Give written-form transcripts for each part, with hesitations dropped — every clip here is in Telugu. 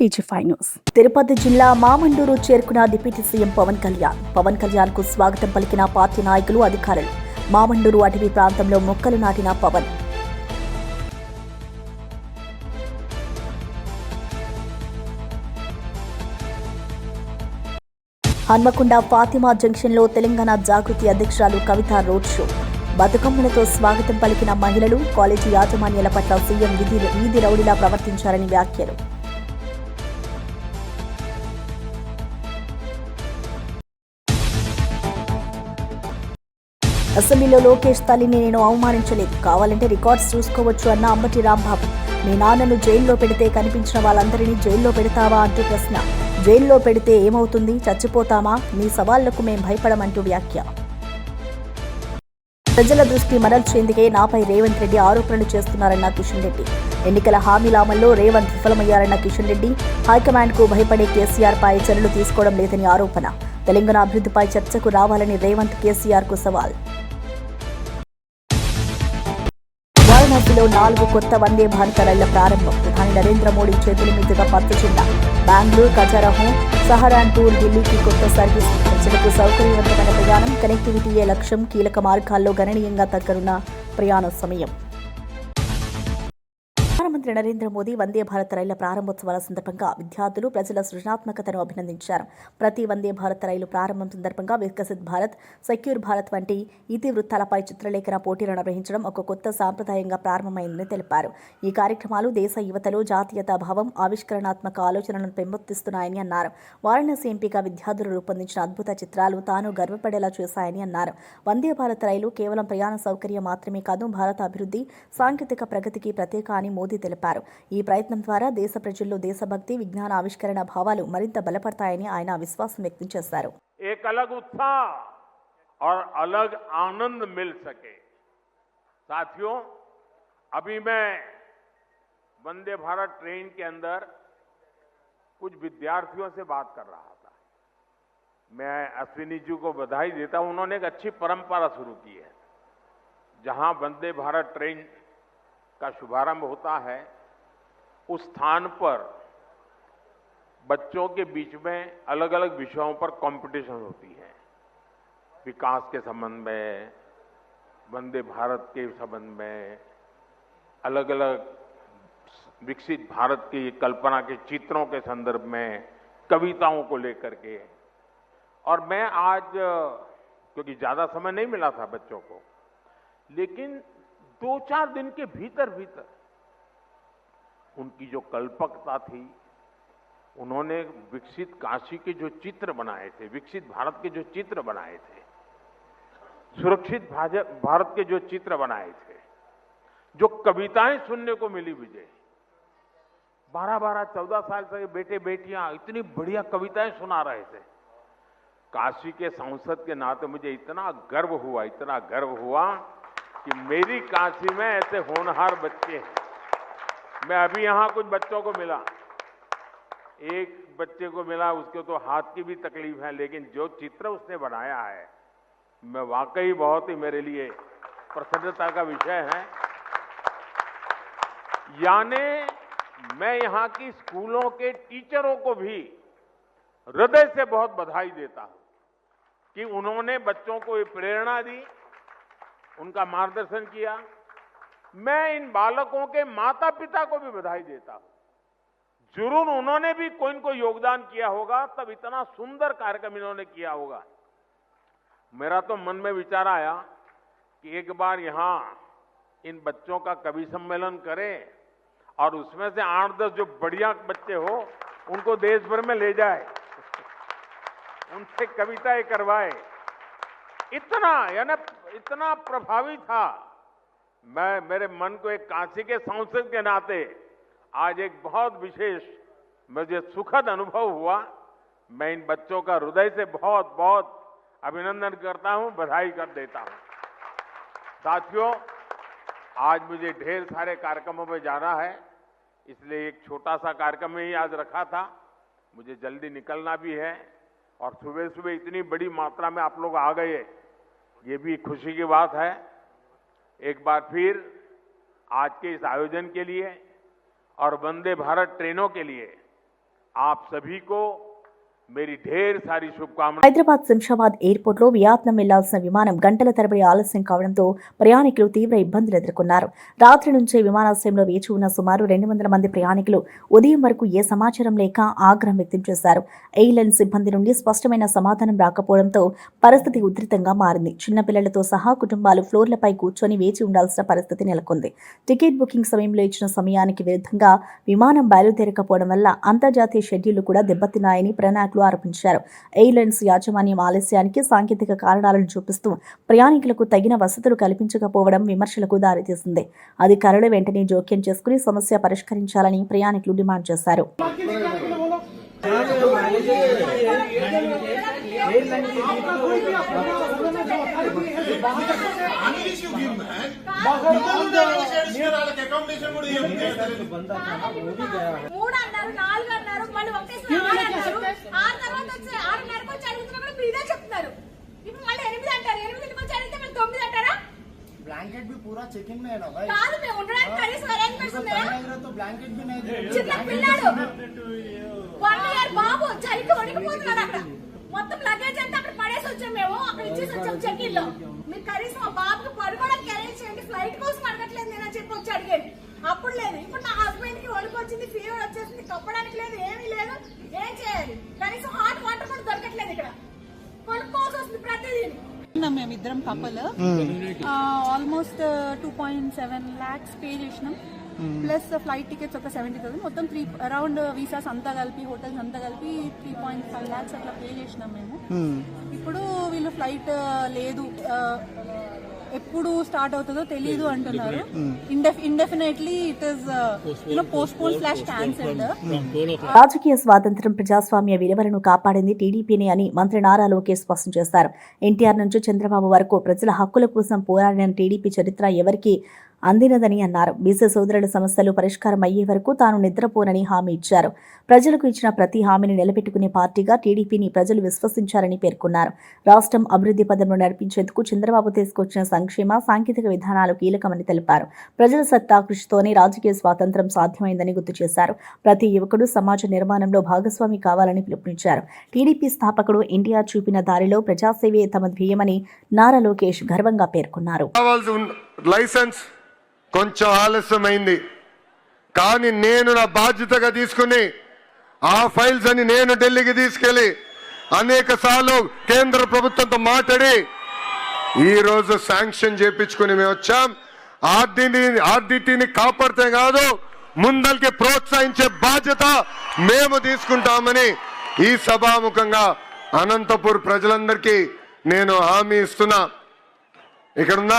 టీజీ5 న్యూస్. తిరుపతి జిల్లా మామండూరు చేరుకున్న డిప్యూటీ సీఎం పవన్ కళ్యాణ్. పవన్ కళ్యాణ్ కు స్వాగతం పలికిన పార్టీ నాయకులు, అధికారులు. మామండూరు అటవీ ప్రాంతంలో మొక్కలు నాటిన పవన్. హన్మకొండ ఫాతిమా జంక్షన్ లో తెలంగాణ జాగృతి అధ్యక్షురాలు కవిత రోడ్ షో. బతుకమ్మలతో స్వాగతం పలికిన మహిళలు. కాలేజీ యాజమాన్యాల పట్ల సీఎం వీధి రౌడీలా ప్రవర్తించారని వ్యాఖ్యలు. అసెంబ్లీలో లోకేష్ తల్లిని నేను అవమానించలేదు, కావాలంటే రికార్డ్స్ చూసుకోవచ్చు అన్న అంబటి రాంబాబు. మీ నాన్నను జైల్లో పెడితే కనిపించిన వాళ్ళందరినీ జైల్లో పెడతావా అంటూ ప్రశ్న. జైల్లో పెడితే ఏమవుతుంది, చచ్చిపోతామా? మీ సవాళ్లకు మేం భయపడమంటూ వ్యాఖ్య. ప్రజల దృష్టి మరల్చేందుకే నాపై రేవంత్ రెడ్డి ఆరోపణలు చేస్తున్నారన్న కిషన్ రెడ్డి. ఎన్నికల హామీల అమల్లో రేవంత్ విఫలమయ్యారన్న కిషన్ రెడ్డి. హైకమాండ్ కు భయపడే కేసీఆర్ పై చర్యలు తీసుకోవడం లేదని ఆరోపణ. తెలంగాణ అభివృద్ధిపై చర్చకు రావాలని రేవంత్ కేసీఆర్ కు సవాల్. వారణాసిలో 4 కొత్త వందే భారత రైళ్ల ప్రారంభం. ప్రధాని నరేంద్ర మోడీ చేతుల మీదుగా పత్తు చెందా. బెంగళూరు, ఖజారహో, సహరాన్పూర్, ఢిల్లీకి కొత్త సర్వీస్. ప్రజలకు సౌకర్యవంతమైన ప్రయాణం, కనెక్టివిటీయే లక్ష్యం. కీలక మార్గాల్లో గణనీయంగా తగ్గనున్న ప్రయాణ సమయం. ప్రధానమంత్రి నరేంద్ర మోదీ వందే భారత్ రైళ్ల ప్రారంభోత్సవాల సందర్భంగా విద్యార్థులు, ప్రజల సృజనాత్మకతను అభినందించారు. ప్రతి వందే భారత్ రైలు ప్రారంభం సందర్భంగా వికసిత్ భారత్, సెక్యూర్ భారత్ వంటి ఇతివృత్తాలపై చిత్రలేఖన పోటీలు నిర్వహించడం ఒక కొత్త సాంప్రదాయంగా ప్రారంభమైందని తెలిపారు. ఈ కార్యక్రమాలు దేశ యువతలో జాతీయతా భావం, ఆవిష్కరణాత్మక ఆలోచనలను పెంపొందిస్తున్నాయని అన్నారు. వారణాసి ఎంపీగా విద్యార్థులు రూపొందించిన అద్భుత చిత్రాలు తాను గర్వపడేలా చేశాయని అన్నారు. వందే భారత్ రైలు కేవలం ప్రయాణ సౌకర్యం మాత్రమే కాదు, భారత అభివృద్ధి, సాంకేతిక ప్రగతికి ప్రత్యేక అని మోదీ తెలిపారు. ఈ ప్రయత్నం ద్వారా దేశ ప్రజల్లో దేశభక్తి, విజ్ఞాన ఆవిష్కరణ భావాలు మరింత బలపడతాయని ఆయన విశ్వాసం వ్యక్తం చేశారు. एक अलग उत्साह और अलग आनंद मिल सके। साथियों, अभी मैं वंदे भारत ट्रेन के अंदर कुछ विद्यार्थियों से बात कर रहा था। मैं अश्विनी जी को बधाई देता हूं, उन्होंने एक अच्छी परंपरा शुरू की है। जहां वंदे भारत ट्रेन का शुभारंभ होता है, उस स्थान पर बच्चों के बीच में अलग अलग विषयों पर कंपटीशन होती है। विकास के संबंध में, वंदे भारत के संबंध में, अलग अलग विकसित भारत की कल्पना के चित्रों के संदर्भ में, कविताओं को लेकर के। और मैं आज, क्योंकि ज्यादा समय नहीं मिला था बच्चों को, लेकिन 2-4 दिन के भीतर भीतर उनकी जो कल्पकता थी, उन्होंने विकसित काशी के जो चित्र बनाए थे, विकसित भारत के जो चित्र बनाए थे, सुरक्षित भारत के जो चित्र बनाए थे, जो कविताएं सुनने को मिली मुझे, 12-12, 14 साल से बेटे बेटियां इतनी बढ़िया कविताएं सुना रहे थे। काशी के सांसद के नाते मुझे इतना गर्व हुआ कि मेरी काशी में ऐसे होनहार बच्चे हैं। मैं अभी यहां कुछ बच्चों को मिला, एक बच्चे को मिला, उसको तो हाथ की भी तकलीफ है, लेकिन जो चित्र उसने बनाया है, मैं वाकई बहुत ही मेरे लिए प्रसन्नता का विषय है। यानी मैं यहां की स्कूलों के टीचरों को भी हृदय से बहुत बधाई देता हूं कि उन्होंने बच्चों को ये प्रेरणा दी, उनका मार्गदर्शन किया। मैं इन बालकों के माता पिता को भी बधाई देता हूं। जरूर उन्होंने भी कोई न कोई योगदान किया होगा, तब इतना सुंदर कार्यक्रम इन्होंने किया होगा। मेरा तो मन में विचार आया कि एक बार यहां इन बच्चों का कवि सम्मेलन करें और उसमें से 8-10 जो बढ़िया बच्चे हो उनको देश भर में ले जाए, उनसे कविताएं करवाए। इतना प्रभावी था। मेरे मन को एक काशी के सांसद के नाते आज एक बहुत विशेष, मुझे सुखद अनुभव हुआ। मैं इन बच्चों का हृदय से बहुत बहुत अभिनंदन करता हूं, बधाई कर देता हूं। साथियों, आज मुझे ढेर सारे कार्यक्रमों में जाना है, इसलिए एक छोटा सा कार्यक्रम में ही आज रखा था। मुझे जल्दी निकलना भी है और सुबह सुबह इतनी बड़ी मात्रा में आप लोग आ गए, ये भी खुशी की बात है। एक बार फिर आज के इस आयोजन के लिए और वंदे भारत ट्रेनों के लिए आप सभी को मेरी ढेर सारी शुभकामनाएं। హైదరాబాద్ శంషాబాద్ ఎయిర్పోర్ట్లో వియత్నాం వెళ్లాల్సిన విమానం గంటల తరబడి ఆలస్యం కావడంతో ప్రయాణికులు తీవ్ర ఇబ్బందులు ఎదుర్కొన్నారు. రాత్రి నుంచే విమానాశ్రయంలో వేచి ఉన్న సుమారు 200 మంది ప్రయాణికులు ఉదయం వరకు ఏ సమాచారం లేక ఆగ్రహం వ్యక్తం చేశారు. ఎయిర్లైన్ సిబ్బంది నుండి స్పష్టమైన సమాధానం రాకపోవడంతో పరిస్థితి ఉధృతంగా మారింది. చిన్నపిల్లలతో సహా కుటుంబాలు ఫ్లోర్లపై కూర్చొని వేచి ఉండాల్సిన పరిస్థితి నెలకొంది. టికెట్ బుకింగ్ సమయంలో ఇచ్చిన సమయానికి విరుద్ధంగా విమానం బయలుదేరకపోవడం వల్ల అంతర్జాతీయ షెడ్యూళ్లు కూడా దెబ్బతిన్నాయని ప్రయాణికులు ఆరోపించారు. ఎయిర్లైన్స్ యాజమాన్యం ఆలస్యానికి సాంకేతిక కారణాలను చూపిస్తూ ప్రయాణికులకు తగిన వసతులు కల్పించకపోవడం విమర్శలకు దారితీసింది. అధికారులు వెంటనే జోక్యం చేసుకుని సమస్య పరిష్కరించాలని ప్రయాణికులు డిమాండ్ చేశారు. ब्लैंकेट भी पूरा चेक इन में है ना भाई। కాదు మేము ఉండడానికి కనీసం అరేంజ్‌మెంట్స్ ఉన్నాయా? तो ब्लैंकेट भी नहीं दे। చిన్న పిల్లాడు 1 ఇయర్ బాబు చలికి వణికిపోతున్నాడు అక్కడ. మొత్తం లగేజ్ అంతా అక్కడ పడేసి వచ్చాం మేము. అక్కడ ఇచ్చేసి వచ్చాం చెక్ ఇన్ లో. మీరు కనీసం మా బాబుకి పడుకోవడానికి అరేంజ్ చేయండి. ఫ్లైట్ కోసం అడగట్లేదు నేను చెప్పి వచ్చి అడిగాను. అప్పుడు లేదు. ఇప్పుడు నా హస్బెండ్ కి వణుకు వచ్చింది, ఫీవర్ వచ్చేసింది, కప్పడానికి లేదు, ఏమీ లేదు. ఏం చేయాలి? కనీసం హాట్ వాటర్ కూడా దొరకట్లేదు ఇక్కడ. కొనుక్కోవాల్సి వస్తుంది ప్రతిదీ. మేమిద్దరం కపుల్ ఆల్మోస్ట్ 2.7 lakhs పే చేసినాం. ప్లస్ ఫ్లైట్ టికెట్స్ ఒక 70,000, మొత్తం అరౌండ్ వీసాస్ అంతా కలిపి హోటల్స్ అంతా కలిపి 3.5 lakhs అట్లా పే చేసినాం మేము. ఇప్పుడు వీళ్ళు ఫ్లైట్ లేదు, ఎప్పుడు స్టార్ట్ అవుతుందో తెలీదు అంటున్నారు. Indefinitely it is postpone cancelled. రాజకీయ స్వాతంత్ర్యం, ప్రజాస్వామ్య విలువలను కాపాడింది టీడీపీనే అని మంత్రి నారా లోకేష్ స్పష్టం చేశారు. ఎన్టీఆర్ నుంచి చంద్రబాబు వరకు ప్రజల హక్కుల కోసం పోరాడిన టీడీపీ చరిత్ర ఎవరికీ అందినదని అన్నారు. బీసీ సోదరుల సమస్యలు పరిష్కారం అయ్యే వరకు తాను నిద్రపోనని హామీ ఇచ్చారు. ప్రజలకు ఇచ్చిన ప్రతి హామీని నిలబెట్టుకునే పార్టీగా టీడీపీని ప్రజలు విశ్వసించారని పేర్కొన్నారు. రాష్ట్రం అభివృద్ధి పదంలో నడిపించేందుకు చంద్రబాబు తీసుకొచ్చిన సంక్షేమ, సాంకేతిక విధానాలు కీలకమని తెలిపారు. ప్రజల సత్తా కృషితోనే రాజకీయ స్వాతంత్ర్యం సాధ్యమైందని గుర్తు చేశారు. ప్రతి యువకుడు సమాజ నిర్మాణంలో భాగస్వామి కావాలని పిలుపునిచ్చారు. టీడీపీ స్థాపకుడు ఎన్టీఆర్ చూపిన దారిలో ప్రజాసేవే తమ ధ్యేయమని నారా లోకేష్ గర్వంగా పేర్కొన్నారు. కొంచెం ఆలస్యమైంది, కానీ నేను నా బాధ్యతగా తీసుకుని ఆ ఫైల్స్ అని నేను ఢిల్లీకి తీసుకెళ్లి అనేక సార్లు కేంద్ర ప్రభుత్వంతో మాట్లాడి ఈరోజు శాంక్షన్ చేయించుకుని మేము వచ్చాం. ఆర్డిటీని కాపాడితే కాదు, ముందరికి ప్రోత్సహించే బాధ్యత మేము తీసుకుంటామని ఈ సభాముఖంగా అనంతపూర్ ప్రజలందరికీ నేను హామీ ఇస్తున్నా. ఇక్కడున్న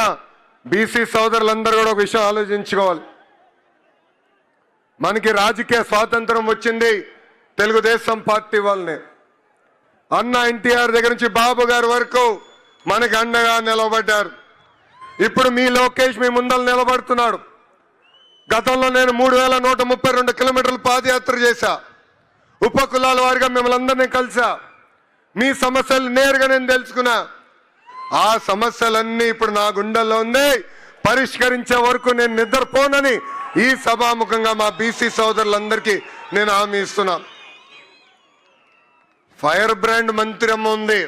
బీసీ సోదరులందరూ కూడా ఒక విషయం ఆలోచించుకోవాలి. మనకి రాజకీయ స్వాతంత్రం వచ్చింది తెలుగుదేశం పార్టీ వల్లనే. అన్న ఎన్టీఆర్ దగ్గర నుంచి బాబు గారి వరకు మనకి అండగా నిలబడ్డారు. ఇప్పుడు మీ లోకేష్ మీ ముందర నిలబడుతున్నాడు. గతంలో నేను 3132 కిలోమీటర్లు పాదయాత్ర చేశా. ఉపకులాల వారిగా మిమ్మల్ని అందరినీ కలిసా. మీ సమస్యలు నేరుగా నేను తెలుసుకున్నా. ఆ సమస్యలన్నీ ఇప్పుడు నా గుండెల్లో ఉంది. పరిష్కరించే వరకు నేను నిద్రపోనని ఈ సభాముఖంగా మా బీసీ సోదరులందరికీ నేను హామీ ఇస్తున్నా. ఫైర్ బ్రాండ్ మంత్రి అమ్మ ఉంది.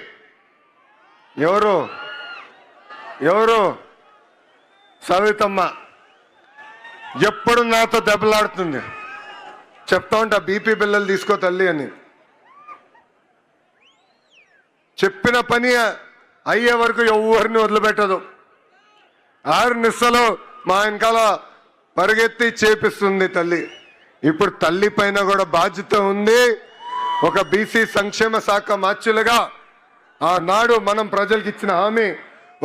ఎవరు సవితమ్మ. ఎప్పుడు నాతో దెబ్బలాడుతుంది. చెప్తా ఉంటా బీపీ బిల్లలు తీసుకో తల్లి అని. చెప్పిన పని అయ్యే వరకు ఎవరిని వదిలిపెట్టదు. 6 నిమిషాలు మా వెనకాల పరిగెత్తి చేపిస్తుంది తల్లి. ఇప్పుడు తల్లి పైన కూడా బాధ్యత ఉంది. ఒక బీసీ సంక్షేమ శాఖ మార్చులుగా ఆనాడు మనం ప్రజలకు ఇచ్చిన హామీ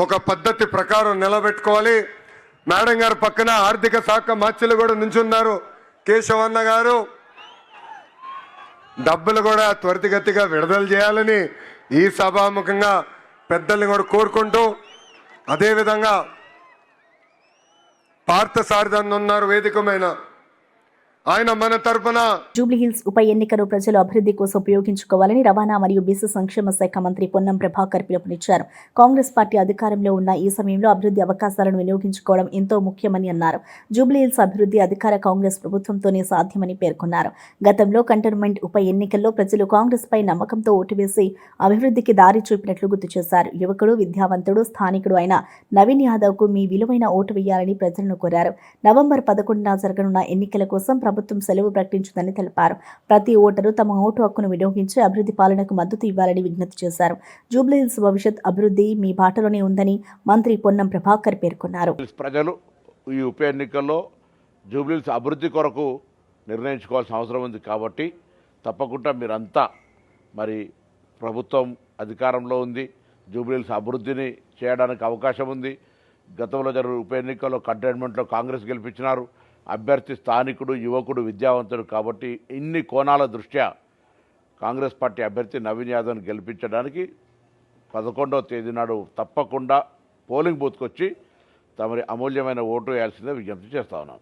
ఒక పద్ధతి ప్రకారం నిలబెట్టుకోవాలి. మేడం గారు పక్కన ఆర్థిక శాఖ మార్చులు కూడా నుంచున్నారు, కేశవన్న గారు. డబ్బులు కూడా త్వరితగతిగా విడుదల చేయాలని ఈ సభాముఖంగా పెద్దల్ని కూడా కోరుకుంటూ, అదేవిధంగా పార్థసారథి ఉన్నారు వేదికమైన. ఆయన మన తరపున జూబ్లీహిల్స్ ఉప ఎన్నికను ప్రజలు అభివృద్ధి కోసం ఉపయోగించుకోవాలని రవాణా మరియు బీసీ సంక్షేమ శాఖ మంత్రి పొన్నం ప్రభాకర్ పిలుపునిచ్చారు. కాంగ్రెస్ పార్టీ అధికారంలో ఉన్న ఈ సమయంలో అభివృద్ధి అవకాశాలను వినియోగించుకోవడం ఎంతో ముఖ్యమని అన్నారు. జూబ్లీహిల్స్ అభివృద్ధి అధికార కాంగ్రెస్ ప్రభుత్వంతోనే సాధ్యమని పేర్కొన్నారు. గతంలో కంటోన్మెంట్ ఉప ఎన్నికల్లో ప్రజలు కాంగ్రెస్ పై నమ్మకంతో ఓటు వేసి అభివృద్ధికి దారి చూపినట్లు గుర్తు చేశారు. యువకుడు, విద్యావంతుడు, స్థానికుడు అయిన నవీన్ యాదవ్ కు మీ విలువైన ఓటు వేయాలని ప్రజలను కోరారు. నవంబర్ 11న జరగనున్న ఎన్నికల కోసం ప్రభుత్వం సెలవు ప్రకటించిందని తెలిపారు. ప్రతి ఓటరు తమ ఓటు హక్కును వినియోగించి అభివృద్ధి పాలనకు మద్దతు ఇవ్వాలని విజ్ఞప్తి చేశారు. జూబ్లీహిల్స్ భవిష్యత్ అభివృద్ధి మీ బాటలోనే ఉందని మంత్రి పొన్నం ప్రభాకర్ పేర్కొన్నారు. ప్రజలు ఈ ఉప ఎన్నికల్లో జూబ్లీహిల్స్ అభివృద్ధి కొరకు నిర్ణయించుకోవాల్సిన అవసరం ఉంది కాబట్టి తప్పకుండా మీరంతా మరి ప్రభుత్వం అధికారంలో ఉంది, జూబ్లీహిల్స్ అభివృద్ధిని చేయడానికి అవకాశం ఉంది. గతంలో జరిగిన ఉప ఎన్నికల్లో కంటోన్మెంట్లో కాంగ్రెస్ గెలిపించినారు. అభ్యర్థి స్థానికుడు, యువకుడు, విద్యావంతుడు కాబట్టి ఇన్ని కోణాల దృష్ట్యా కాంగ్రెస్ పార్టీ అభ్యర్థి నవీన్ యాదవ్ని గెలిపించడానికి 11వ తేదీ నాడు తప్పకుండా పోలింగ్ బూత్కి వచ్చి తమరి అమూల్యమైన ఓటు వేయాల్సిందే విజ్ఞప్తి చేస్తా ఉన్నాం.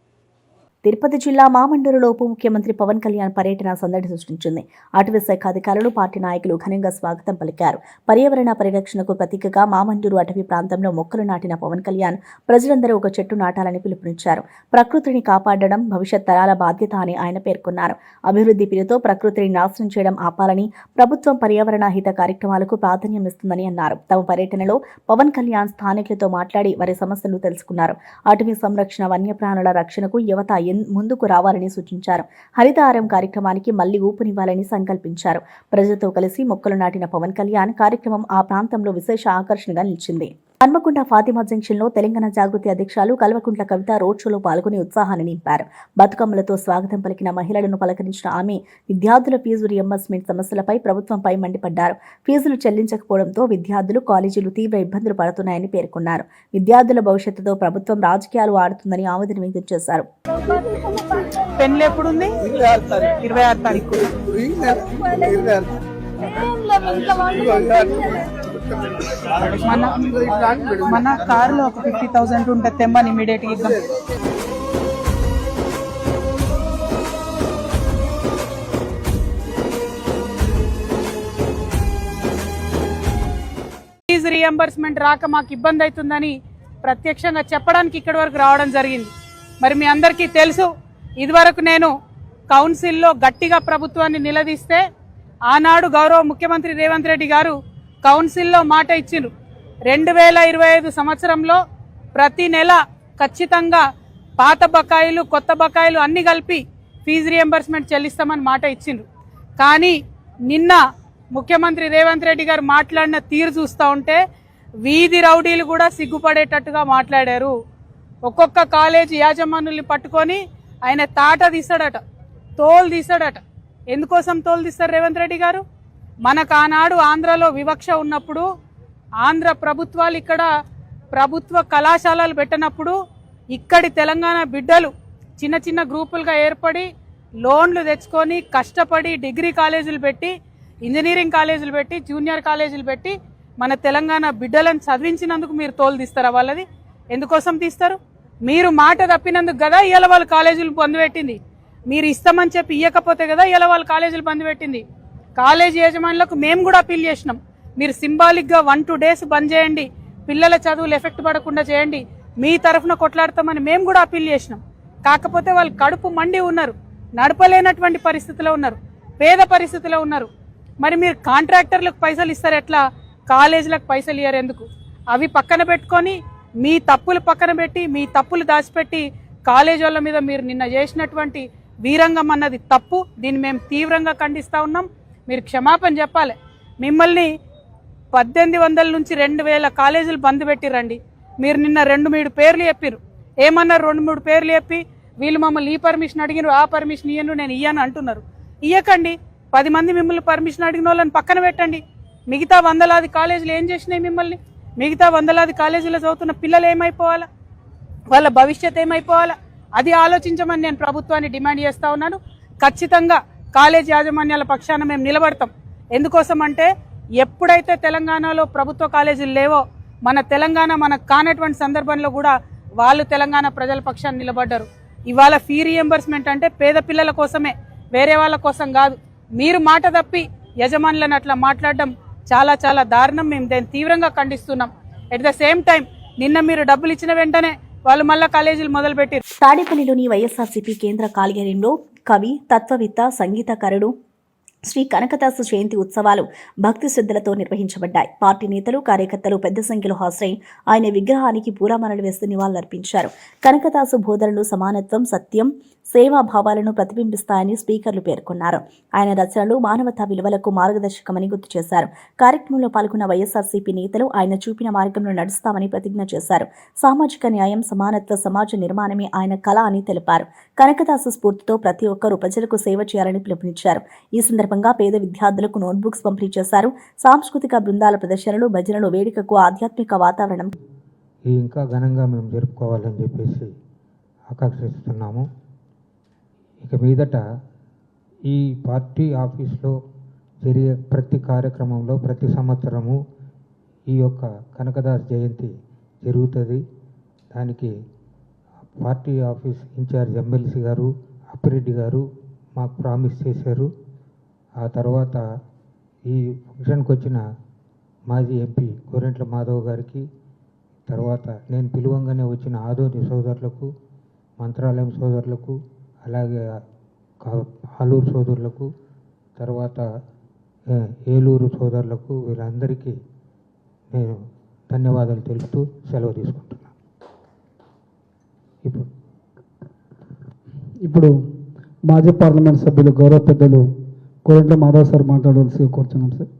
తిరుపతి జిల్లా మామండూరులో ఉప ముఖ్యమంత్రి పవన్ కళ్యాణ్ పర్యటన సందడి సృష్టించింది. అటవీ శాఖ అధికారులు, పార్టీ నాయకులు ఘనంగా స్వాగతం పలికారు. పర్యావరణ పరిరక్షణకు ప్రతీకగా మామండూరు అటవీ ప్రాంతంలో మొక్కలు నాటిన పవన్ కళ్యాణ్ ప్రజలందరూ ఒక చెట్టు నాటాలని పిలుపునిచ్చారు. ప్రకృతిని కాపాడడం భవిష్యత్ తరాల బాధ్యత అని ఆయన పేర్కొన్నారు. అభివృద్ధి పేరుతో ప్రకృతిని నాశనం చేయడం ఆపాలని ప్రభుత్వం పర్యావరణ హిత కార్యక్రమాలకు ప్రాధాన్యం ఇస్తుందని అన్నారు. తమ పర్యటనలో పవన్ కళ్యాణ్ స్థానికులతో మాట్లాడి వారి సమస్యలు తెలుసుకున్నారు. అటవీ సంరక్షణ, వన్యప్రాణుల రక్షణకు యువత ముందుకు రావాలని సూచించారు. హరితహారం కార్యక్రమానికి మళ్లీ ఊపునివ్వాలని సంకల్పించారు. ప్రజలతో కలిసి మొక్కలు నాటిన పవన్ కళ్యాణ్ కార్యక్రమం ఆ ప్రాంతంలో విశేష ఆకర్షణగా నిలిచింది. హన్మకొండ ఫాతిమా జంక్షన్లో తెలంగాణ జాగృతి అధ్యక్షులు కల్వకుంట్ల కవిత రోడ్ షోలో పాల్గొని ఉత్సాహాన్ని నింపారు. బతుకమ్మలతో స్వాగతం పలికిన మహిళలను పలకరించిన ఆమె విద్యార్థుల ఫీజు రియంబర్స్మెంట్ సమస్యలపై ప్రభుత్వంపై మండిపడ్డారు. ఫీజులు చెల్లించకపోవడంతో విద్యార్థులు, కాలేజీలు తీవ్ర ఇబ్బందులు పడుతున్నాయని పేర్కొన్నారు. విద్యార్థుల భవిష్యత్తుతో ప్రభుత్వం రాజకీయాలు ఆడుతుందని ఆవేదన వ్యక్తం చేశారు. పెన్లు ఎప్పుడుంది? 26 తారీఖు. మన కారులో ఒక 50,000 ఉంటే తెమ్మని ఇమీడియట్ గా ఇద్దాం. ఫీజు రియంబర్స్మెంట్ రాక మాకు ఇబ్బంది అవుతుందని ప్రత్యక్షంగా చెప్పడానికి ఇక్కడి వరకు రావడం జరిగింది. మరి మీ అందరికీ తెలుసు, ఇదివరకు నేను కౌన్సిల్లో గట్టిగా ప్రభుత్వాన్ని నిలదీస్తే ఆనాడు గౌరవ ముఖ్యమంత్రి రేవంత్ రెడ్డి గారు కౌన్సిల్లో మాట ఇచ్చిండ్రు. 2025 సంవత్సరంలో ప్రతి నెల ఖచ్చితంగా పాత బకాయిలు, కొత్త బకాయిలు అన్ని కలిపి ఫీజు రియంబర్స్మెంట్ చెల్లిస్తామని మాట ఇచ్చిండ్రు. కానీ నిన్న ముఖ్యమంత్రి రేవంత్ రెడ్డి గారు మాట్లాడిన తీరు చూస్తూ ఉంటే వీధి రౌడీలు కూడా సిగ్గుపడేటట్టుగా మాట్లాడారు. ఒక్కొక్క కాలేజీ యాజమాన్యుల్ని పట్టుకొని ఆయన తాట తీస్తాడట, తోలు తీస్తాడట. ఎందుకోసం తోలు తీస్తారు రేవంత్ రెడ్డి గారు? మనకు ఆనాడు ఆంధ్రలో వివక్ష ఉన్నప్పుడు, ఆంధ్ర ప్రభుత్వాలు ఇక్కడ ప్రభుత్వ కళాశాలలు పెట్టినప్పుడు ఇక్కడి తెలంగాణ బిడ్డలు చిన్న చిన్న గ్రూపులుగా ఏర్పడి లోన్లు తెచ్చుకొని కష్టపడి డిగ్రీ కాలేజీలు పెట్టి, ఇంజనీరింగ్ కాలేజీలు పెట్టి, జూనియర్ కాలేజీలు పెట్టి మన తెలంగాణ బిడ్డలను చదివించినందుకు మీరు తోలు తీస్తారా వాళ్ళది? ఎందుకోసం తీస్తారు? మీరు మాట తప్పినందుకు కదా ఇవాళ వాళ్ళు కాలేజీలు బంద్ పెట్టింది. మీరు ఇస్తామని చెప్పి ఇవ్వకపోతే కదా ఇవాళ వాళ్ళు కాలేజీలు బంద్ పెట్టింది. కాలేజీ యాజమాన్యులకు మేము కూడా అప్పీల్ చేసినాం. మీరు సింబాలిక్ గా 1-2 days బంద్ చేయండి, పిల్లల చదువులు ఎఫెక్ట్ పడకుండా చేయండి, మీ తరఫున కొట్లాడతామని మేము కూడా అప్పీల్ చేసినాం. కాకపోతే వాళ్ళు కడుపు మండి ఉన్నారు, నడపలేనటువంటి పరిస్థితిలో ఉన్నారు, పేద పరిస్థితిలో ఉన్నారు. మరి మీరు కాంట్రాక్టర్లకు పైసలు ఇస్తారు ఎట్లా, కాలేజీలకు పైసలు ఇయ్యారు ఎందుకు? అవి పక్కన పెట్టుకొని మీ తప్పులు పక్కన పెట్టి, మీ తప్పులు దాచిపెట్టి కాలేజీ వాళ్ళ మీద మీరు నిన్న చేసినటువంటి వీరంగం అన్నది తప్పు. దీన్ని మేము తీవ్రంగా ఖండిస్తా ఉన్నాం. మీరు క్షమాపణ చెప్పాలి. మిమ్మల్ని 1800 నుంచి 2000 కాలేజీలు బంద్ పెట్టిరండి. మీరు నిన్న 2-3 పేర్లు చెప్పారు. ఏమన్నారు? 2-3 పేర్లు చెప్పి వీళ్ళు మమ్మల్ని ఈ పర్మిషన్ అడిగినారు, ఆ పర్మిషన్ ఇయ్యను, నేను ఇయ్యను అంటున్నారు. ఇయ్యకండి. 10 మంది మిమ్మల్ని పర్మిషన్ అడిగిన వాళ్ళని పక్కన పెట్టండి. మిగతా 100లాది కాలేజీలు ఏం చేసినాయి మిమ్మల్ని? మిగతా 100లాది కాలేజీలో చదువుతున్న పిల్లలు ఏమైపోవాలా? వాళ్ళ భవిష్యత్ ఏమైపోవాలా? అది ఆలోచించమని నేను ప్రభుత్వాన్ని డిమాండ్ చేస్తా ఉన్నాను. ఖచ్చితంగా కాలేజ్ యాజమాన్యాల పక్షాన మేము నిలబడతాం. ఎందుకోసం అంటే ఎప్పుడైతే తెలంగాణలో ప్రభుత్వ కాలేజీలు లేవో, మన తెలంగాణ మనకు కానటువంటి సందర్భంలో కూడా వాళ్ళు తెలంగాణ ప్రజల పక్షాన్ని నిలబడ్డారు. ఇవాళ ఫీ రియంబర్స్మెంట్ అంటే పేద పిల్లల కోసమే, వేరే వాళ్ళ కోసం కాదు. మీరు మాట తప్పి యజమానులను అట్లా మాట్లాడడం చాలా చాలా దారుణం. మేము దాన్ని తీవ్రంగా ఖండిస్తున్నాం. ఎట్ ద సేమ్ టైం నిన్న మీరు డబ్బులు ఇచ్చిన వెంటనే వాళ్ళు మళ్ళా కాలేజీలు మొదలుపెట్టారు. తాడేపల్లిలోని వైఎస్ఆర్సీపీ కేంద్ర కార్యాలయంలో కవి, తత్వవేత్త, సంగీతకారుడు శ్రీ కనకదాసు జయంతి ఉత్సవాలు భక్తి శ్రద్ధలతో నిర్వహించబడ్డాయి. పార్టీ నేతలు, కార్యకర్తలు పెద్ద సంఖ్యలో హాజరై ఆయన విగ్రహానికి పూలమాలలు వేస్తూ నివాళులర్పించారు. కనకదాసు బోధనలు సమానత్వం, సత్యం, సేవా భావాలను ప్రతిబింబిస్తాయని స్పీకర్లు పేర్కొన్నారు. ఆయన రచనలు మానవతా విలువలకు మార్గదర్శకమని గుర్తు చేశారు. కార్యక్రమంలో పాల్గొన్న వైఎస్ఆర్సీపీ నేతలు ఆయన చూపిన మార్గంలో నడుస్తామని ప్రతిజ్ఞ చేశారు. సామాజిక న్యాయం, సమానత్వ సమాజ నిర్మాణమే ఆయన కళ అని తెలిపారు. కనకదాసు స్ఫూర్తితో ప్రతి ఒక్కరూ ప్రజలకు సేవ చేయాలని పిలుపునిచ్చారు. ఈ సందర్భంగా పేద విద్యార్థులకు నోట్బుక్స్ పంపిణీ చేశారు. సాంస్కృతిక బృందాల ప్రదర్శనలు, భజనలు, వేడుకకు ఆధ్యాత్మిక వాతావరణం ఇంకా ఘనంగా మేము జరుపుకోవాలని చెప్పేసి ఆకాంక్షిస్తున్నాము. ఇక మీదట ఈ పార్టీ ఆఫీస్లో జరిగే ప్రతి కార్యక్రమంలో ప్రతి సంవత్సరము ఈ యొక్క కనకదాస్ జయంతి జరుగుతుంది. దానికి పార్టీ ఆఫీస్ ఇన్ఛార్జ్ ఎమ్మెల్సీ గారు, అప్పిరెడ్డి గారు మాకు ప్రామిస్ చేశారు. ఆ తర్వాత ఈ ఫంక్షన్కి వచ్చిన మాజీ ఎంపీ గోరెంట్ల మాధవ్ గారికి, తర్వాత నేను పిలువంగానే వచ్చిన ఆదోని సోదరులకు, మంత్రాలయం సోదరులకు, అలాగే ఆలూరు సోదరులకు, తర్వాత ఏలూరు సోదరులకు, వీళ్ళందరికీ నేను ధన్యవాదాలు తెలుపుతూ సెలవు తీసుకుంటున్నాను. ఇప్పుడు మాజీ పార్లమెంట్ సభ్యులు గౌరవ పెద్దలు కోరంట్ల మాధవ్ సార్ మాట్లాడవలసి కోరుచున్నాం సార్.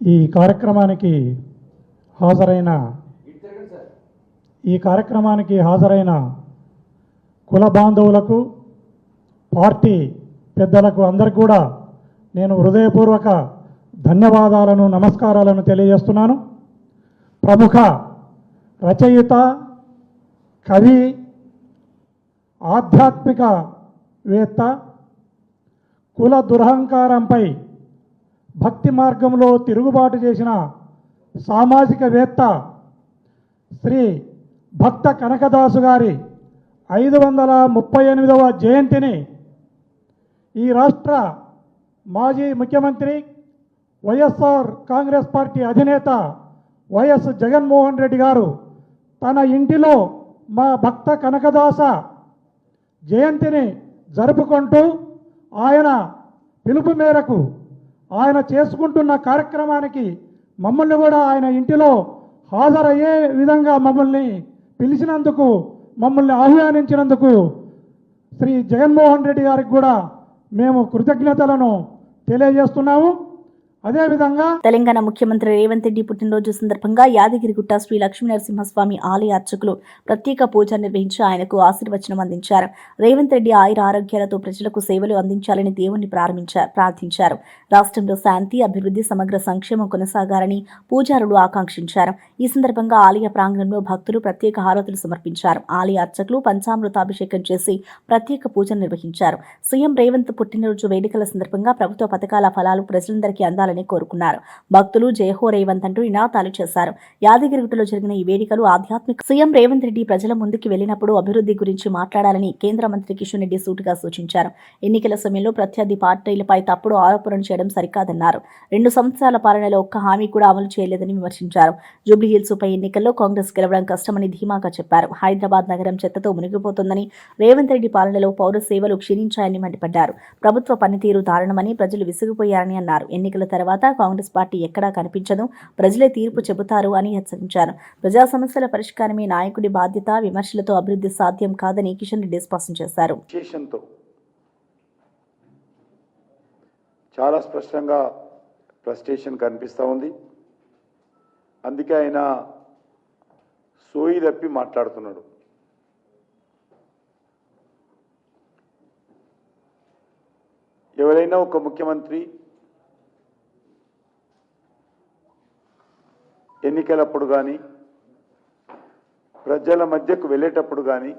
ఈ కార్యక్రమానికి హాజరైన కుల బాంధవులకు, పార్టీ పెద్దలకు అందరికీ కూడా నేను హృదయపూర్వక ధన్యవాదాలను, నమస్కారాలను తెలియజేస్తున్నాను. ప్రముఖ రచయిత, కవి, ఆధ్యాత్మికవేత్త, కుల దురహంకారంపై భక్తి మార్గంలో తిరుగుబాటు చేసిన సామాజికవేత్త శ్రీ భక్త కనకదాసు గారి 538వ జయంతిని ఈ రాష్ట్ర మాజీ ముఖ్యమంత్రి, వైఎస్ఆర్ కాంగ్రెస్ పార్టీ అధినేత వైఎస్ జగన్మోహన్ రెడ్డి గారు తన ఇంటిలో మా భక్త కనకదాస జయంతిని జరుపుకుంటూ ఆయన పిలుపు మేరకు ఆయన చేసుకుంటున్న కార్యక్రమానికి మమ్మల్ని కూడా ఆయన ఇంటిలో హాజరయ్యే విధంగా మమ్మల్ని పిలిచినందుకు, మమ్మల్ని ఆహ్వానించినందుకు శ్రీ జగన్మోహన్ రెడ్డి గారికి కూడా మేము కృతజ్ఞతలను తెలియజేస్తున్నాము. అదేవిధంగా తెలంగాణ ముఖ్యమంత్రి రేవంత్ రెడ్డి పుట్టినరోజు సందర్భంగా యాదగిరిగుట్ట శ్రీ లక్ష్మీనరసింహస్వామి ఆలయ అర్చకులు ప్రత్యేక పూజ నిర్వహించి ఆయనకు ఆశీర్వచనం అందించారు. రేవంత్ రెడ్డి ఆయుర ఆరోగ్యాలతో ప్రజలకు సేవలు అందించాలని దేవుణ్ణి ప్రార్థించారు. రాష్ట్రంలో శాంతి, అభివృద్ధి, సమగ్ర సంక్షేమం కొనసాగాలని పూజారులు ఆకాంక్షించారు. ఈ సందర్భంగా ఆలయ ప్రాంగణంలో భక్తులు ప్రత్యేక హారతులు సమర్పించారు. ఆలయ అర్చకులు పంచామృతాభిషేకం చేసి ప్రత్యేక పూజలు నిర్వహించారు. సీఎం రేవంత్ పుట్టినరోజు వేడుకల సందర్భంగా ప్రభుత్వ పథకాల ఫలాలు ప్రజలందరికీ అందాలని కోరుకున్నారు. భక్తులు జయహో రేవంత్ అంటూ నినాదాలు చేశారు. యాదగిరిగుట్టలో జరిగిన ఈ వేడుకలు ఆధ్యాత్మిక. సీఎం రేవంత్ రెడ్డి ప్రజల ముందుకు వెళ్లినప్పుడు అభివృద్ధి గురించి మాట్లాడాలని కేంద్ర మంత్రి కిషన్ రెడ్డి సూటిగా సూచించారు. ఎన్నికల సమయంలో ప్రత్యర్థి పార్టీలపై తప్పుడు ఆరోపణలు చేయడం సరికాదన్నారు. 2 సంవత్సరాల పాలనలో ఒక్క హామీ కూడా అమలు చేయలేదని విమర్శించారు. జూబ్లీహిల్స్ ఉప ఎన్నికల్లో కాంగ్రెస్ గెలవడం కష్టమని ధీమాగా చెప్పారు. హైదరాబాద్ నగరం చెత్తతో మునిగిపోతుందని, రేవంత్ రెడ్డి పాలనలో పౌర సేవలు క్షీణించాయని మండిపడ్డారు. ప్రభుత్వ పనితీరు దారుణమని, ప్రజలు విసిగిపోయారని అన్నారు. ఎన్నికల తర్వాత కాంగ్రెస్ పార్టీ ఎక్కడా కనిపించదు, ప్రజలే తీర్పు చెబుతారు అని హెచ్చరించారు. ప్రజా సమస్యల పరిష్కారమే నాయకుడి బాధ్యత, విమర్శలతో అభివృద్ధి సాధ్యం కాదని కిషన్ రెడ్డి స్పష్టం చేశారు. చాలా స్పష్టంగా ఫ్రస్ట్రేషన్ కనిపిస్తూ ఉంది. అందుకే ఆయన సోయి తప్పి మాట్లాడుతున్నాడు. ఎవరైనా ఒక ముఖ్యమంత్రి ఎన్నికలప్పుడు కానీ, ప్రజల మధ్యకు వెళ్ళేటప్పుడు కానీ,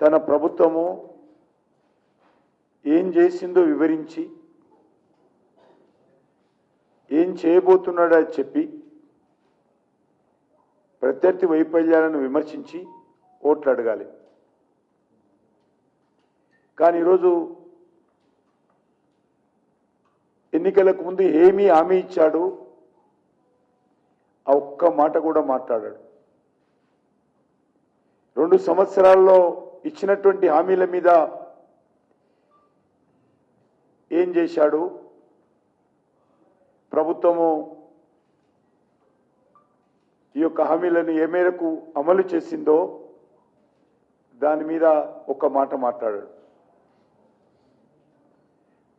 తన ప్రభుత్వము ఏం చేసిందో వివరించి, ఏం చేయబోతున్నాడో చెప్పి ప్రత్యర్థి వైఫల్యాలను విమర్శించి ఓట్లు అడగాలి. కానీ ఈరోజు ఎన్నికలకు ముందు ఏమీ హామీ ఇచ్చాడు, ఆ ఒక్క మాట కూడా మాట్లాడాడు. 2 సంవత్సరాల్లో ఇచ్చినటువంటి హామీల మీద ఏం చేశాడు, ప్రభుత్వము ఈ యొక్క హామీలను ఏ మేరకు అమలు చేసిందో దాని మీద ఒక్క మాట మాట్లాడాడు.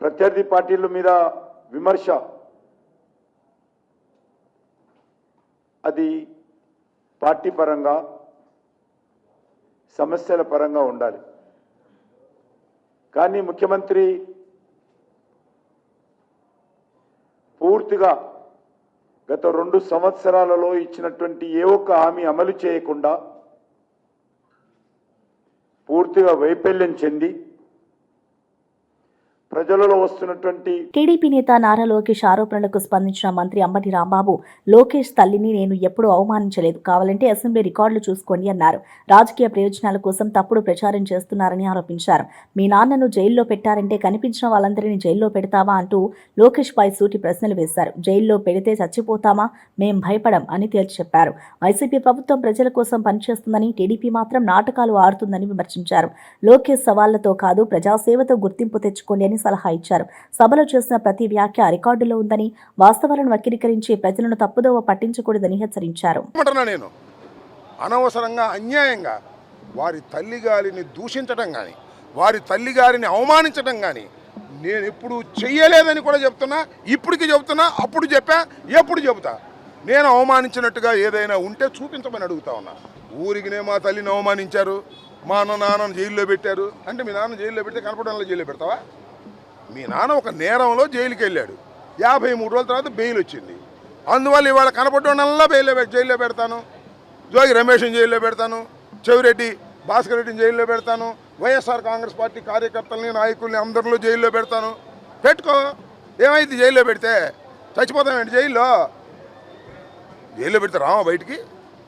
ప్రత్యర్థి పార్టీల మీద విమర్శ అది పార్టీ పరంగా సమస్యల పరంగా ఉండాలి. కానీ ముఖ్యమంత్రి పూర్తిగా గత 2 సంవత్సరాలలో ఇచ్చినటువంటి ఏ ఒక్క హామీ అమలు చేయకుండా పూర్తిగా వైఫల్యం చెంది ప్రజలలో వస్తున్నటువంటి టీడీపీ నేత నారా లోకేష్ ఆరోపణలకు స్పందించిన మంత్రి అంబటి రాంబాబు, లోకేష్ తల్లిని నేను ఎప్పుడూ అవమానించలేదు, కావాలంటే అసెంబ్లీ రికార్డులు చూసుకోండి అన్నారు. రాజకీయ ప్రయోజనాల కోసం తప్పుడు ప్రచారం చేస్తున్నారని ఆరోపించారు. మీ నాన్నను జైల్లో పెట్టారంటే కనిపించిన వాళ్ళందరినీ జైల్లో పెడతావా అంటూ లోకేష్ పై సూటి ప్రశ్నలు వేశారు. జైల్లో పెడితే చచ్చిపోతామా, మేం భయపడం అని తేల్చి చెప్పారు. వైసీపీ ప్రభుత్వం ప్రజల కోసం పనిచేస్తుందని, టీడీపీ మాత్రం నాటకాలు ఆడుతుందని విమర్శించారు. లోకేష్ సవాళ్లతో కాదు ప్రజాసేవతో గుర్తింపు తెచ్చుకోండి అని సలహా ఇచ్చారు. సభలో చేసిన ప్రతి వ్యాఖ్య రికార్డులో ఉందని, వాస్తవాలను వక్రీకరించి ప్రజలను తప్పుదోవ పట్టించకూడదని హెచ్చరించారు. నేను అనవసరంగా అన్యాయంగా వారి తల్లిగారిని దూషించడం కానీ, వారి తల్లిగారిని అవమానించడం కానీ నేను ఎప్పుడు చెయ్యలేదని కూడా చెప్తున్నా. ఇప్పటికి చెబుతున్నా, అప్పుడు చెప్పా, ఎప్పుడు చెబుతా. నేను అవమానించినట్టుగా ఏదైనా ఉంటే చూపించమని అడుగుతా ఉన్నా. ఊరికినే మా తల్లిని అవమానించారు, మా నాన్నను జైల్లో పెట్టారు అంటే మీ నాన్న జైల్లో పెడితే కనపడంలో జైల్లో పెడతావా? మీ నాన్న ఒక నేరంలో జైలుకి వెళ్ళాడు, 53 రోజుల తర్వాత బెయిల్ వచ్చింది. అందువల్ల ఇవాళ కనపడడంలా జైల్లో పెడతాను, జోగి రమేష్ని జైల్లో పెడతాను, చెవిరెడ్డి భాస్కర్ రెడ్డిని జైల్లో పెడతాను, వైఎస్ఆర్ కాంగ్రెస్ పార్టీ కార్యకర్తల్ని నాయకుల్ని అందరిలో జైల్లో పెడతాను. పెట్టుకో, ఏమైంది జైల్లో పెడితే? చచ్చిపోతామేంటి జైల్లో? జైల్లో పెడితే రామా బయటికి?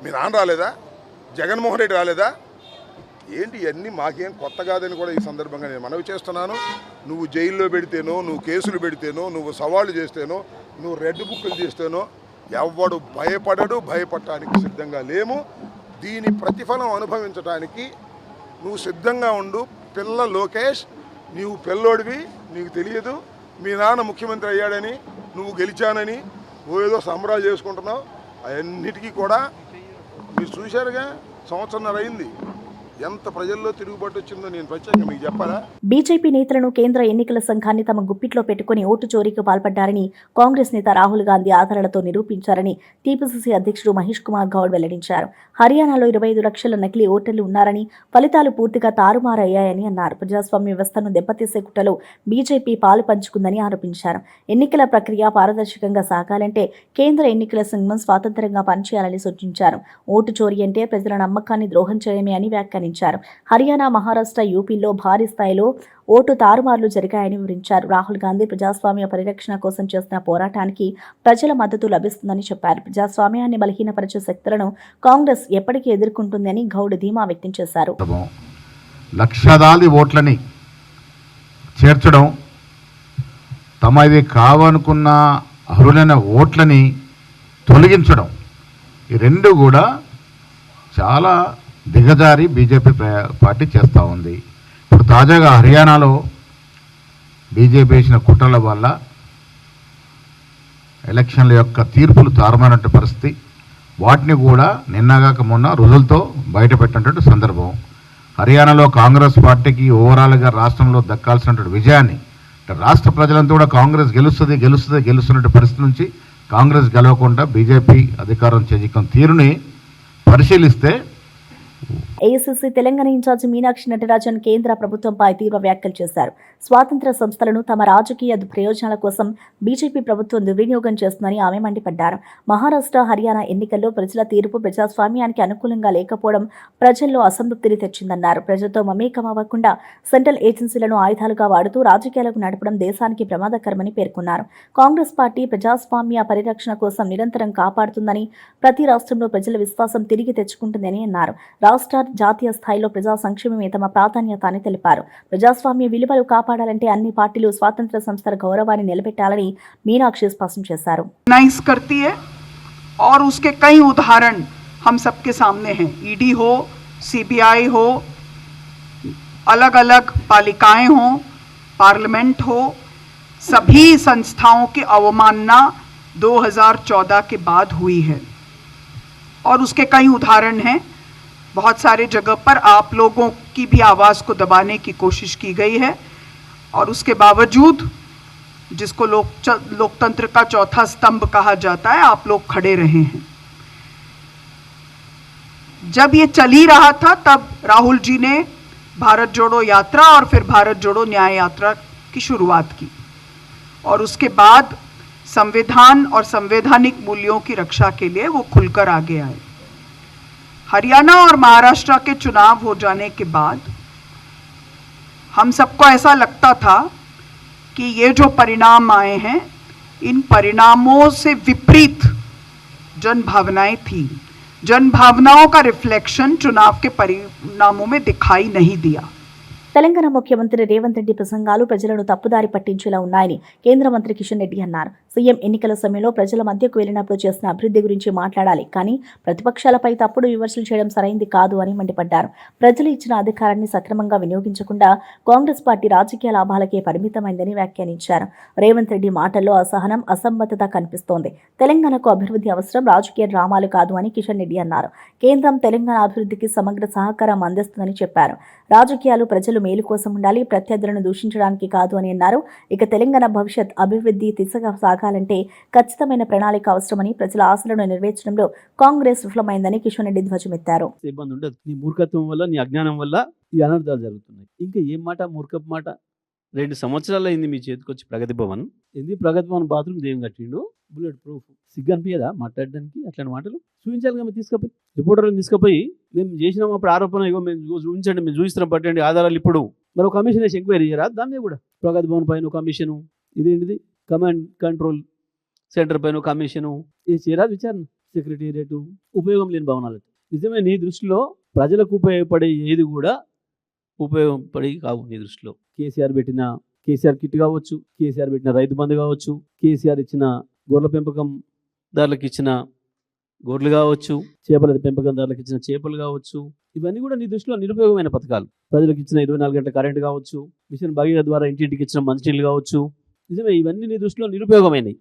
మీ నాన్న రాలేదా? జగన్మోహన్ రెడ్డి రాలేదా? ఏంటి ఇవన్నీ మాకేం కొత్త కాదని కూడా ఈ సందర్భంగా నేను మనవి చేస్తున్నాను. నువ్వు జైల్లో పెడితేనో, నువ్వు కేసులు పెడితేనో, నువ్వు సవాళ్ళు చేస్తేనో, నువ్వు రెడ్ బుక్లు చేస్తేనో ఎవడు భయపడడు, భయపడటానికి సిద్ధంగా లేము. దీని ప్రతిఫలం అనుభవించడానికి నువ్వు సిద్ధంగా ఉండు. పిల్ల లోకేష్, నీవు పిల్లోడివి, నీకు తెలియదు. మీ నాన్న ముఖ్యమంత్రి అయ్యాడని, నువ్వు గెలిచానని ఏదో సంబరాలు చేసుకుంటున్నావు. అవన్నిటికీ కూడా మీరు చూశారుగా, 1.5 సంవత్సరం అయింది. ఎంత ప్రజల్లో తిరుగుబాటు వచ్చిందో నేను ప్రత్యేకంగా మీకు చెప్పాలా? బీజేపీ నేతలను కేంద్ర ఎన్నికల సంఘాన్ని తమ గుప్పిట్లో పెట్టుకుని ఓటు చోరీకి పాల్పడ్డారని కాంగ్రెస్ నేత రాహుల్ గాంధీ ఆధారాలతో నిరూపించారని టీపీసీసీ అధ్యక్షుడు మహేష్ కుమార్ గౌడ్ వెల్లడించారు. హర్యానాలో 25 లక్షల నకిలీ ఓటర్లు ఉన్నారని, ఫలితాలు పూర్తిగా తారుమారయ్యాయని అన్నారు. ప్రజాస్వామ్య వ్యవస్థను దెబ్బతీసే కుట్రలో బీజేపీ పాలు పంచుకుందని ఆరోపించారు. ఎన్నికల ప్రక్రియ పారదర్శకంగా సాగాలంటే కేంద్ర ఎన్నికల సంఘం స్వాతంత్రంగా పనిచేయాలని సూచించారు. ఓటు చోరీ అంటే ప్రజల నమ్మకాన్ని ద్రోహం చేయడమే అని వ్యాఖ్యానించారు. హర్యానా, మహారాష్ట్ర, యూపీలో భారీ స్థాయిలో ఓటు తారుమార్లు జరిగాయని వివరించారు. రాహుల్ గాంధీ ప్రజాస్వామ్య పరిరక్షణ కోసం చేస్తున్న పోరాటానికి ప్రజల మద్దతు లభిస్తుందని చెప్పారు. ప్రజాస్వామ్యాన్ని బలహీనపరిచే శక్తులను కాంగ్రెస్ ఎప్పటికీ ఎదుర్కొంటుందని గౌడ్ ధీమా వ్యక్తం చేశారు. లక్షలాది ఓట్లని చేర్చడం, తమది కావనుకున్న అర్హులైన ఓట్లని తొలగించడం, ఈ రెండు కూడా చాలా దిగజారి బీజేపీ పార్టీ చేస్తూ ఉంది. ఇప్పుడు తాజాగా హర్యానాలో బీజేపీ వేసిన కుట్రల వల్ల ఎలక్షన్ల యొక్క తీర్పులు తారుమారినటువంటి పరిస్థితి, వాటిని కూడా నిన్నగాక మొన్న రుజువులతో బయటపెట్టినటువంటి సందర్భం. హర్యానాలో కాంగ్రెస్ పార్టీకి ఓవరాల్గా రాష్ట్రంలో దక్కాల్సినటువంటి విజయాన్ని, రాష్ట్ర ప్రజలంతా కూడా కాంగ్రెస్ గెలుస్తున్నటువంటి పరిస్థితి నుంచి కాంగ్రెస్ గెలవకుండా బీజేపీ అధికారం చేజిక్కున్న తీరుని పరిశీలిస్తే ఏఐసీసీ తెలంగాణ ఇన్ఛార్జి మీనాక్షి నటరాజన్ కేంద్ర ప్రభుత్వంపై తీవ్ర వ్యాఖ్యలు చేశారు. స్వాతంత్ర సంస్థలను తమ రాజకీయ ప్రయోజనాల కోసం బీజేపీ ప్రభుత్వం దుర్వినియోగం చేస్తుందని ఆమె మండిపడ్డారు. మహారాష్ట్ర, హర్యానా ఎన్నికల్లో ప్రజల తీర్పు ప్రజాస్వామ్యానికి అనుకూలంగా లేకపోవడం ప్రజల్లో అసంతృప్తిని తెచ్చిందన్నారు. ప్రజలతో మమేకం అవ్వకుండా సెంట్రల్ ఏజెన్సీలను ఆయుధాలుగా వాడుతూ రాజకీయాలకు నడపడం దేశానికి ప్రమాదకరమని పేర్కొన్నారు. కాంగ్రెస్ పార్టీ ప్రజాస్వామ్య పరిరక్షణ కోసం నిరంతరం కాపాడుతుందని, ప్రతి రాష్ట్రంలో ప్రజల విశ్వాసం తిరిగి తెచ్చుకుంటుందని అన్నారు. రాష్ట్ర, జాతీయ స్థాయిలో ప్రజా సంక్షేమమే తమ ప్రాధాన్యత అని తెలిపారు. ప్రజాస్వామ్య విలువలు కాపాడాలంటే అన్ని పార్టీలు స్వాతంత్ర సంస్థల గౌరవాన్ని నిలబెట్టాలని మీనాక్షి స్పష్టం చేశారు. और उसके कई उदाहरण हम सबके सामने हैं. ईडी हो, सीबीआई हो, अलग अलग पालिकाएं हो, पार्लियामेंट हो, सभी संस्थाओं की अवमानना 2014 के बाद हुई है और उसके कई उदाहरण हैं. बहुत सारे जगह पर आप लोगों की भी आवाज़ को दबाने की कोशिश की गई है और उसके बावजूद जिसको लोकतंत्र का चौथा स्तंभ कहा जाता है, आप लोग खड़े रहे हैं. जब ये चल ही रहा था तब राहुल जी ने भारत जोड़ो यात्रा और फिर भारत जोड़ो न्याय यात्रा की शुरुआत की और उसके बाद संविधान और संवैधानिक मूल्यों की रक्षा के लिए वो खुलकर आगे आए. हरियाणा और महाराष्ट्र के चुनाव हो जाने के बाद हम सबको ऐसा लगता था कि ये जो परिणाम आए हैं, इन परिणामों से विपरीत जन भावनाएं थी. जन भावनाओं का रिफ्लेक्शन चुनाव के परिणामों में दिखाई नहीं दिया. తెలంగాణ ముఖ్యమంత్రి రేవంత్ రెడ్డి ప్రసంగాలు ప్రజలను తప్పుదారి పట్టించేలా ఉన్నాయని కేంద్ర మంత్రి కిషన్ రెడ్డి అన్నారు. సీఎం ఎన్నికల సమయంలో ప్రజల మధ్యకు వెళ్లినప్పుడు చేసిన అభివృద్ధి గురించి మాట్లాడాలి, కానీ ప్రతిపక్షాలపై తప్పుడు విమర్శలు చేయడం సరైంది కాదు అని మండిపడ్డారు. ప్రజలు ఇచ్చిన అధికారాన్ని సక్రమంగా వినియోగించకుండా కాంగ్రెస్ పార్టీ రాజకీయ లాభాలకే పరిమితమైందని వ్యాఖ్యానించారు. రేవంత్ రెడ్డి మాటల్లో అసహనం, అసమ్మతత కనిపిస్తోంది. తెలంగాణకు అభివృద్ధి అవసరం, రాజకీయ డ్రామాలు కాదు అని కిషన్ రెడ్డి అన్నారు. కేంద్రం తెలంగాణ అభివృద్ధికి సమగ్ర సహకారం అందిస్తుందని చెప్పారు. రాజకీయాలు ప్రజలు మేలు కోసం ఉండాలి, ప్రత్యర్థులను దూషించడానికి కాదు అని అన్నారు. ఇక తెలంగాణ భవిష్యత్ అభివృద్ధి దిశగా సాగాలంటే ఖచ్చితమైన ప్రణాళిక అవసరమని, ప్రజల ఆశలను నెరవేర్చడంలో కాంగ్రెస్ విఫలమైందని కిషన్ రెడ్డి ధ్వజమెత్తారు. ఇబ్బంది ఉండదు. నీ మూర్ఖత్వం వల్ల, నీ అజ్ఞానం వల్ల ఈ అనర్థాలు జరుగుతున్నాయి. ఇంకా ఏం మాట, మూర్ఖపు మాట. 2 సంవత్సరాలు అయింది మీ చేతికొచ్చి ప్రగతి భవన్. ప్రగతి భవన్ బాత్రూమ్ దేం కట్టిండు, బుల్లెట్ ప్రూఫ్. సిగ్గు అనిపించదా మాట్లాడడానికి? అట్లాంటి మాటలు చూపించాలి కదా. తీసుకుపోయి రిపోర్టర్లను తీసుకుపోయి మేము చేసినాం అప్పుడు ఆరోపణ, ఇగో మేము చూపించండి, మేము చూపిస్తున్నాం, పట్టండి ఆధారాలు. ఇప్పుడు మరో కమిషన్ వేసి ఎంక్వైరీ చేయరా దాని మీద కూడా? ప్రగతి భవన్ పైన కమిషను, ఇదేంటిది కమాండ్ కంట్రోల్ సెంటర్ పైన కమిషను చేయరా విచారణ? సెక్రటేరియట్ ఉపయోగం లేని భవనాలు. నిజమే, నీ దృష్టిలో ప్రజలకు ఉపయోగపడే ఏది కూడా ఉపయోగపడి కావు నీ దృష్టిలో. కేసీఆర్ పెట్టిన కేసీఆర్ కిట్ కావచ్చు, కేసీఆర్ పెట్టిన రైతు బంధు కావచ్చు, కేసీఆర్ ఇచ్చిన గొర్రెల పెంపకందారులకు ఇచ్చిన గొర్రెలు కావచ్చు, చేపల పెంపకందారులకు ఇచ్చిన చేపలు కావచ్చు, ఇవన్నీ కూడా నీ దృష్టిలో నిరుపయోగమైన పథకాలు. ప్రజలకు ఇచ్చిన 24 గంటల కరెంటు కావచ్చు, మిషన్ భగీరథ ద్వారా ఇంటింటికి ఇచ్చిన మంచినీళ్ళు కావచ్చు. నిజమే, ఇవన్నీ నీ దృష్టిలో నిరుపయోగమైనవి.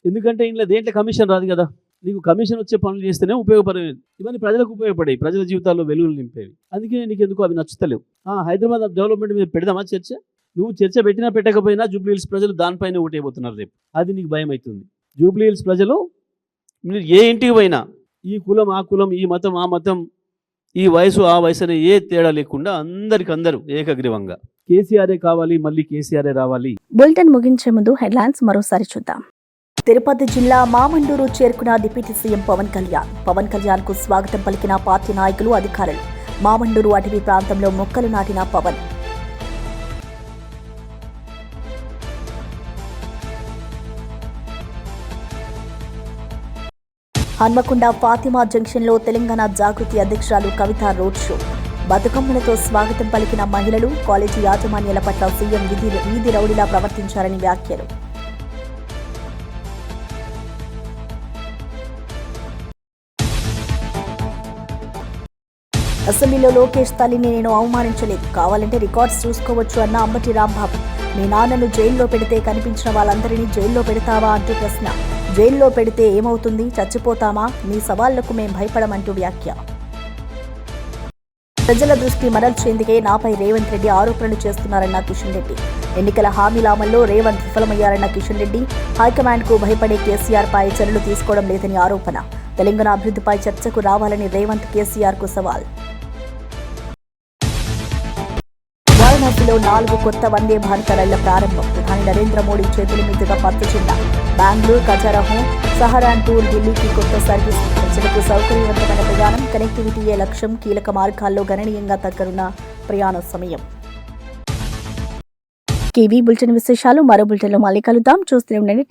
ఎందుకంటే ఇంట్లో దేంట్లో కమిషన్ రాదు కదా. నీకు కమిషన్ వచ్చే పనులు చేస్తేనే ఉపయోగపడేవి. ఇవన్నీ ప్రజలకు ఉపయోగపడేవి, ప్రజల జీవితాల్లో వెలుగులు నింపేవి. అందుకే నీకు ఎందుకు అవి నచ్చుతలేవు. హైదరాబాద్ డెవలప్మెంట్ మీద పెడదామా చర్చ? నువ్వు చర్చ పెట్టినా పెట్టకపోయినా జూబ్లీ హిల్స్ ప్రజలు దానిపైన ఓటైపోతున్నారు రేపు. అది నీకు భయం అవుతుంది. జూబ్లీ హిల్స్ ప్రజలు మీరు ఏ ఇంటికి పోయినా ఈ కులం ఆ కులం, ఈ మతం ఆ మతం, ఈ వయసు ఆ వయసు అనే ఏ తేడా లేకుండా అందరికందరూ ఏకగ్రీవంగా కేసీఆరే కావాలి, మళ్ళీ కేసీఆరే రావాలి. బులెటిన్ ముగించే ముందు హెడ్లైన్స్ మరోసారి చూద్దాం. తిరుపతి జిల్లా మామండూరు చేరుకున్న డిప్యూటీ సీఎం పవన్ కళ్యాణ్. పవన్ కళ్యాణ్ కు స్వాగతం పలికిన పార్టీ నాయకులు, అధికారులు. మామండూరు అటవీ ప్రాంతంలో మొక్కలు నాటిన పవన్. హన్మకొండ ఫాతిమా జంక్షన్లో తెలంగాణ జాగృతి అధ్యక్షురాలు కవిత రోడ్ షో. బతుకమ్మలతో స్వాగతం పలికిన మహిళలు. కాలేజీ యాజమాన్యాల పట్ల సీఎం వీధి రౌడీలా ప్రవర్తించారని వ్యాఖ్యలు. అసెంబ్లీలో లోకేష్ తల్లిని నేను అవమానించలేదు, కావాలంటే రికార్డ్స్ చూసుకోవచ్చు అన్న అంబటి రాంబాబు. మీ నాన్నను జైల్లో పెడితే కనిపించిన వాళ్ళందరినీ జైల్లో పెడతావా అంటూ ప్రశ్న. జైల్లో పెడితే ఏమవుతుంది, చచ్చిపోతామా? మీ సవాళ్లకు మేం భయపడమంటూ వ్యాఖ్య. ప్రజల దృష్టి మరల్చేందుకే నాపై రేవంత్ రెడ్డి ఆరోపణలు చేస్తున్నారన్న కిషన్ రెడ్డి. ఎన్నికల హామీల అమల్లో రేవంత్ విఫలమయ్యారన్న కిషన్ రెడ్డి. హైకమాండ్కు భయపడే కేసీఆర్ పై చర్యలు తీసుకోవడం లేదని ఆరోపణ. తెలంగాణ అభివృద్ధిపై చర్చకు రావాలని రేవంత్ కేసీఆర్కు సవాల్. వారణాసిలో 4 కొత్త వందే భారత రైళ్ల ప్రారంభం. ప్రధాని నరేంద్ర మోడీ చేతుల మీదుగా పత్తు చెంద బెంగళూరు, ఖజారహో, సహరాన్పూర్, ఢిల్లీకి కొత్త సర్వీస్. ప్రజలకు సౌకర్యవంతమైన ప్రయాణం, కనెక్టివిటీయే లక్ష్యం. కీలక మార్గాల్లో గణనీయంగా తగ్గనున్న ప్రయాణ సమయం. కేవీ బులెటిన్ విశేషాలు మరో బులెటిన్లో మళ్ళీ కలుద్దాం. చూస్తూనే ఉండండి.